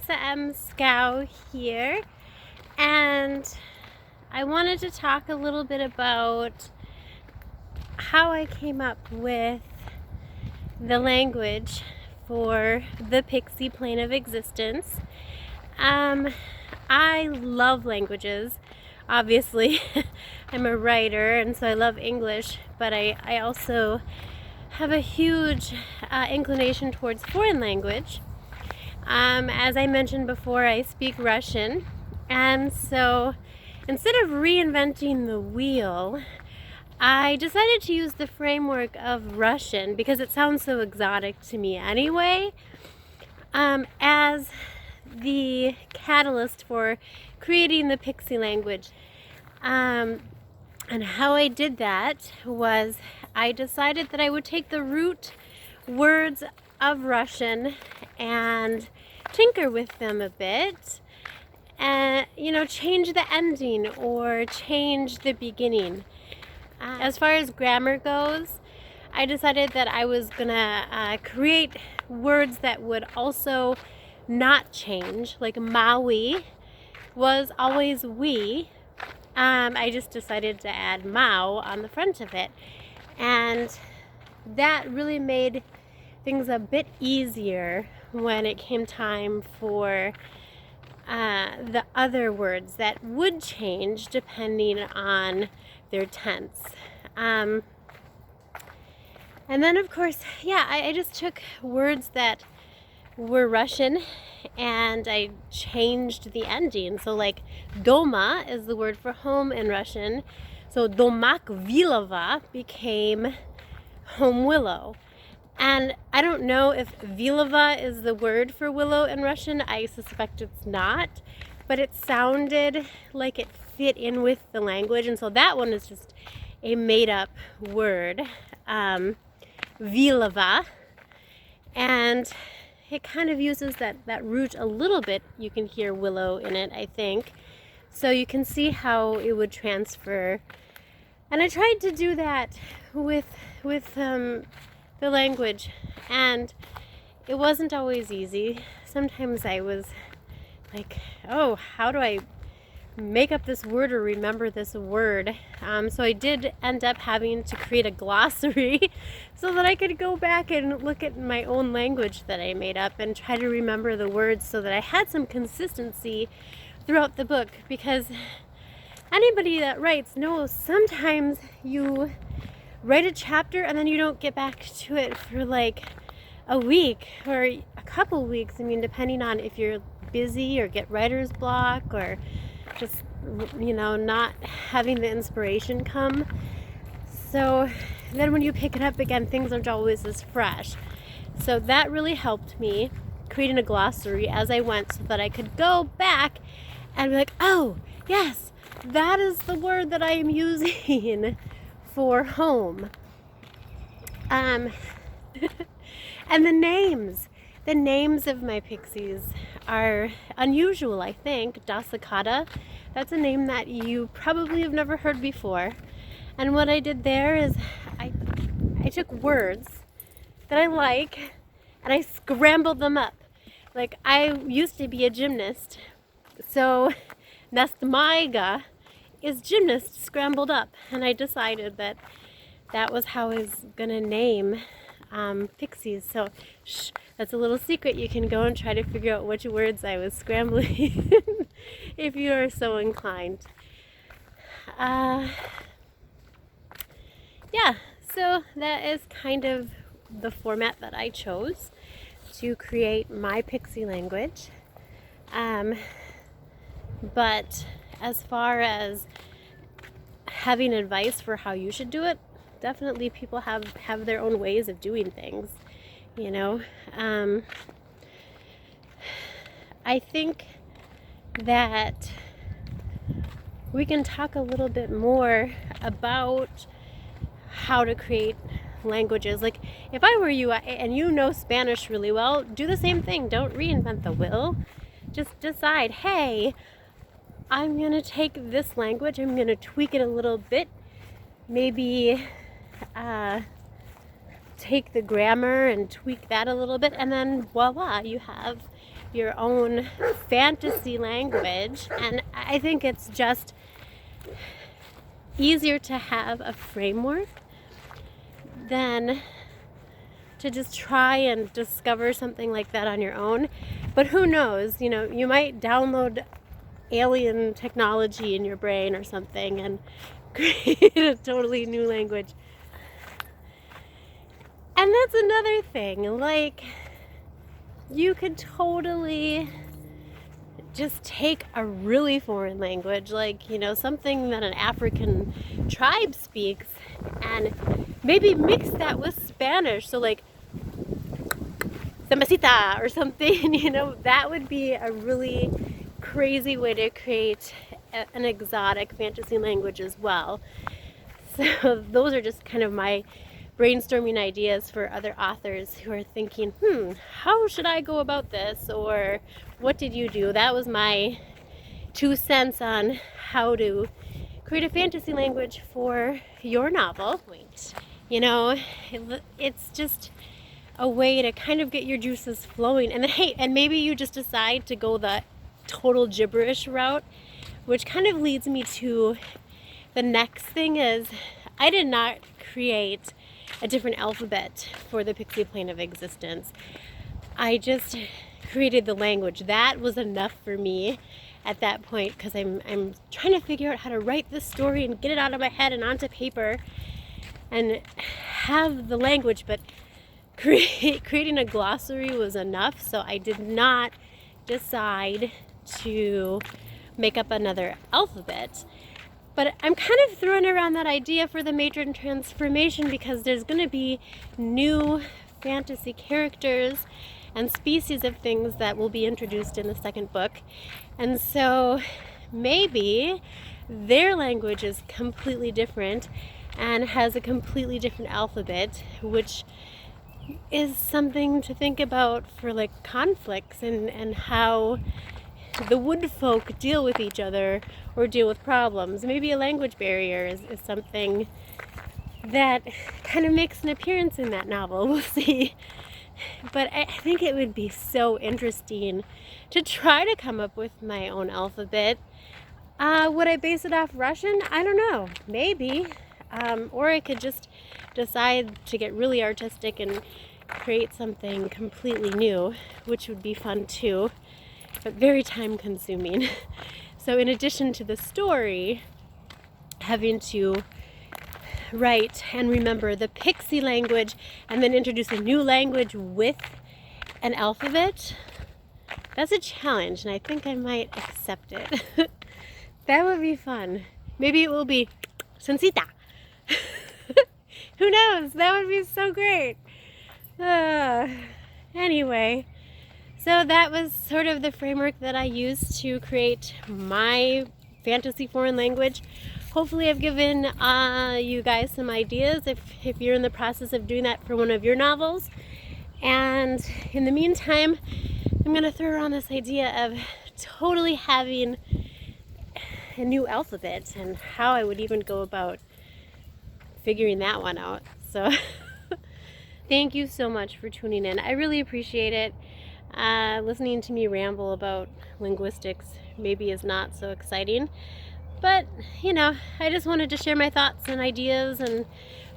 Marissa M. Skow here, and I wanted to talk a little bit about how I came up with the language for the Pixie plane of existence. I love languages. Obviously, I'm a writer, and so I love English, but I also have a huge inclination towards foreign language. As I mentioned before, I speak Russian, and so instead of reinventing the wheel, I decided to use the framework of Russian because it sounds so exotic to me anyway, as the catalyst for creating the Pixie language. And how I did that was I decided that I would take the root words of Russian and tinker with them a bit and, change the ending or change the beginning. As far as grammar goes, I decided that I was gonna create words that would also not change, like Maui was always we. I just decided to add Mao on the front of it, and that really made things a bit easier when it came time for the other words that would change depending on their tense. And then of course, I just took words that were Russian and I changed the ending. So like doma is the word for home in Russian. So domak vilova became home willow. And I don't know if vilova is the word for willow in Russian. I suspect it's not, but it sounded like it fit in with the language. And so that one is just a made up word, vilova. And it kind of uses that root a little bit. You can hear willow in it, I think. So you can see how it would transfer. And I tried to do that with the language, and it wasn't always easy. Sometimes I was like, oh, how do I make up this word or remember this word? So I did end up having to create a glossary so that I could go back and look at my own language that I made up and try to remember the words so that I had some consistency throughout the book, because anybody that writes knows sometimes you write a chapter and then you don't get back to it for like a week or a couple weeks. I mean, depending on if you're busy or get writer's block or just, not having the inspiration come. So then when you pick it up again, things aren't always as fresh. So that really helped me creating a glossary as I went so that I could go back and be like, oh, yes, that is the word that I am using for home. And the names of my pixies are unusual, I think. Dasakata, that's a name that you probably have never heard before. And what I did there is I took words that I like and I scrambled them up. Like, I used to be a gymnast, so nastmaiga is gymnast scrambled up, and I decided that was how I was gonna name pixies. So that's a little secret. You can go and try to figure out which words I was scrambling if you are so inclined. So that is kind of the format that I chose to create my pixie language. But as far as having advice for how you should do it, definitely people have their own ways of doing things, I think that we can talk a little bit more about how to create languages. Like, if I were you and you know Spanish really well, do the same thing. Don't reinvent the wheel. Just decide, hey, I'm going to take this language, I'm going to tweak it a little bit, maybe take the grammar and tweak that a little bit, and then voila, you have your own fantasy language. And I think it's just easier to have a framework than to just try and discover something like that on your own. But who knows, you know, you might download alien technology in your brain or something and create a totally new language. And that's another thing, like, you could totally just take a really foreign language, like, you know, something that an African tribe speaks, and maybe mix that with Spanish. So like, Samacita or something, you know, that would be a really crazy way to create an exotic fantasy language as well. So those are just kind of my brainstorming ideas for other authors who are thinking, how should I go about this? Or what did you do? That was my 2 cents on how to create a fantasy language for your novel. You know, it's just a way to kind of get your juices flowing. And then, hey, and maybe you just decide to go the total gibberish route, which kind of leads me to the next thing is, I did not create a different alphabet for the Pixie Plane of Existence. I just created the language. That was enough for me at that point, because I'm trying to figure out how to write this story and get it out of my head and onto paper and have the language, but creating a glossary was enough. So I did not decide to make up another alphabet. But I'm kind of throwing around that idea for the Matron Transformation because there's going to be new fantasy characters and species of things that will be introduced in the second book. And so maybe their language is completely different and has a completely different alphabet, which is something to think about for like conflicts and how the wood folk deal with each other or deal with problems. Maybe a language barrier is something that kind of makes an appearance in that novel. We'll see. But I think it would be so interesting to try to come up with my own alphabet. Would I base it off Russian? I don't know. Maybe. Or I could just decide to get really artistic and create something completely new, which would be fun too, but very time consuming. So in addition to the story, having to write and remember the Pixie language and then introduce a new language with an alphabet, that's a challenge, and I think I might accept it. That would be fun. Maybe it will be Sensita. Who knows? That would be so great. Anyway, so that was sort of the framework that I used to create my fantasy foreign language. Hopefully I've given you guys some ideas if you're in the process of doing that for one of your novels. And in the meantime, I'm going to throw around this idea of totally having a new alphabet and how I would even go about figuring that one out. So thank you so much for tuning in. I really appreciate it. Listening to me ramble about linguistics maybe is not so exciting, but you know, I just wanted to share my thoughts and ideas and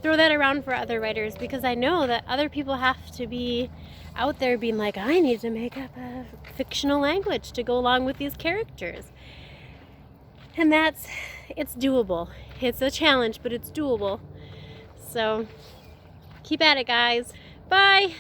throw that around for other writers, because I know that other people have to be out there being like, I need to make up a fictional language to go along with these characters. And it's doable. It's a challenge, but it's doable. So keep at it, guys. Bye.